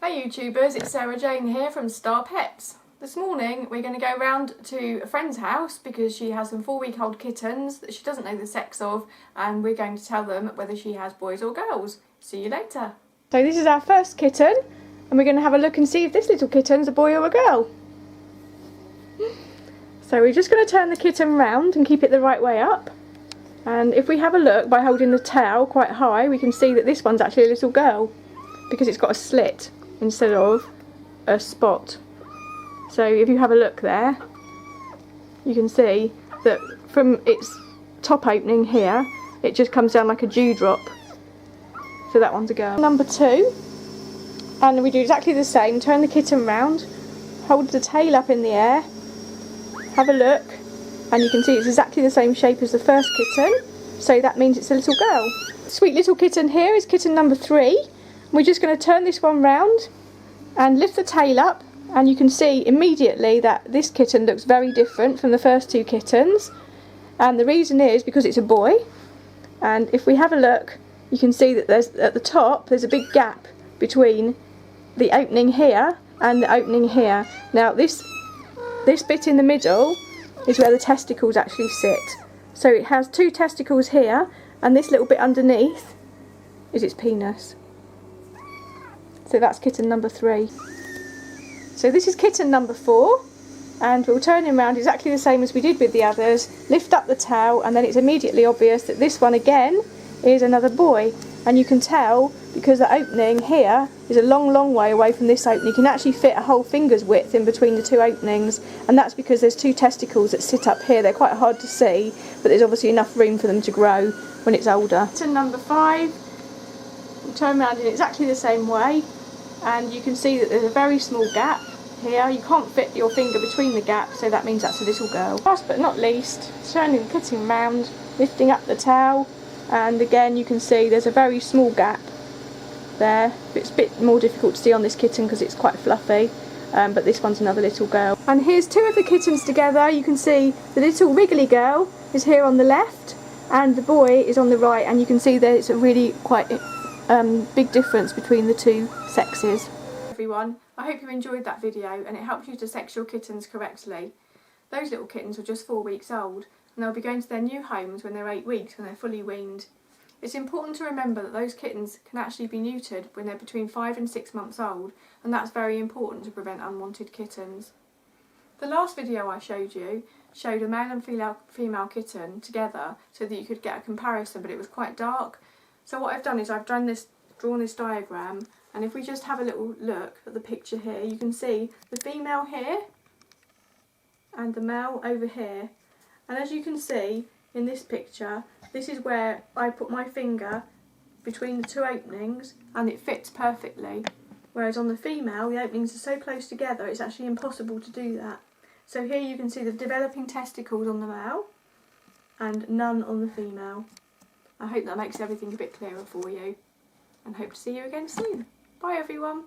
Hey YouTubers, it's Sarah Jane here from Star Pets. This morning we're going to go round to a friend's house because she has some 4-week-old kittens that she doesn't know the sex of, and we're going to tell them whether she has boys or girls. See you later. So this is our first kitten, and we're going to have a look and see if this little kitten's a boy or a girl. So we're just going to turn the kitten round and keep it the right way up. And if we have a look by holding the tail quite high, we can see that this one's actually a little girl because it's got a slit instead of a spot. So if you have a look there, you can see that from its top opening here, it just comes down like a dewdrop. So that one's a girl. Number 2, and we do exactly the same. Turn the kitten round, hold the tail up in the air, have a look, and you can see it's exactly the same shape as the first kitten, so that means it's a little girl. Sweet little kitten here is kitten number 3. We're just going to turn this one round and lift the tail up, and you can see immediately that this kitten looks very different from the first 2 kittens, and the reason is because it's a boy. And if we have a look, you can see that at the top there's a big gap between the opening here and the opening here. Now this bit in the middle is where the testicles actually sit. So it has 2 testicles here, and this little bit underneath is its penis. So that's kitten number 3. So this is kitten number 4, and we'll turn him around exactly the same as we did with the others, lift up the tail, and then it's immediately obvious that this one again is another boy. And you can tell because the opening here is a long way away from this opening. You can actually fit a whole finger's width in between the 2 openings, and that's because there's 2 testicles that sit up here. They're quite hard to see, but there's obviously enough room for them to grow when it's older. Kitten number 5, we'll turn around in exactly the same way, and you can see that there's a very small gap here. You can't fit your finger between the gaps, so that means that's a little girl. Last but not least, turning the kitten round, lifting up the tail, and again you can see there's a very small gap there. It's a bit more difficult to see on this kitten because it's quite fluffy, but this one's another little girl. And here's 2 of the kittens together. You can see the little wriggly girl is here on the left and the boy is on the right, and you can see there's a really quite big difference between the 2 sexes. Everyone, I hope you enjoyed that video and it helps you to sex your kittens correctly. Those little kittens were just 4 weeks old, and they'll be going to their new homes when they're 8 weeks, when they're fully weaned. It's important to remember that those kittens can actually be neutered when they're between 5 and 6 months old, and that's very important to prevent unwanted kittens. The last video I showed you showed a male and female kitten together so that you could get a comparison, but it was quite dark. So what I've done is I've drawn this diagram, and if we just have a little look at the picture here, you can see the female here and the male over here. And as you can see in this picture, this is where I put my finger between the 2 openings and it fits perfectly. Whereas on the female, the openings are so close together, it's actually impossible to do that. So here you can see the developing testicles on the male and none on the female. I hope that makes everything a bit clearer for you, and hope to see you again soon. Bye everyone.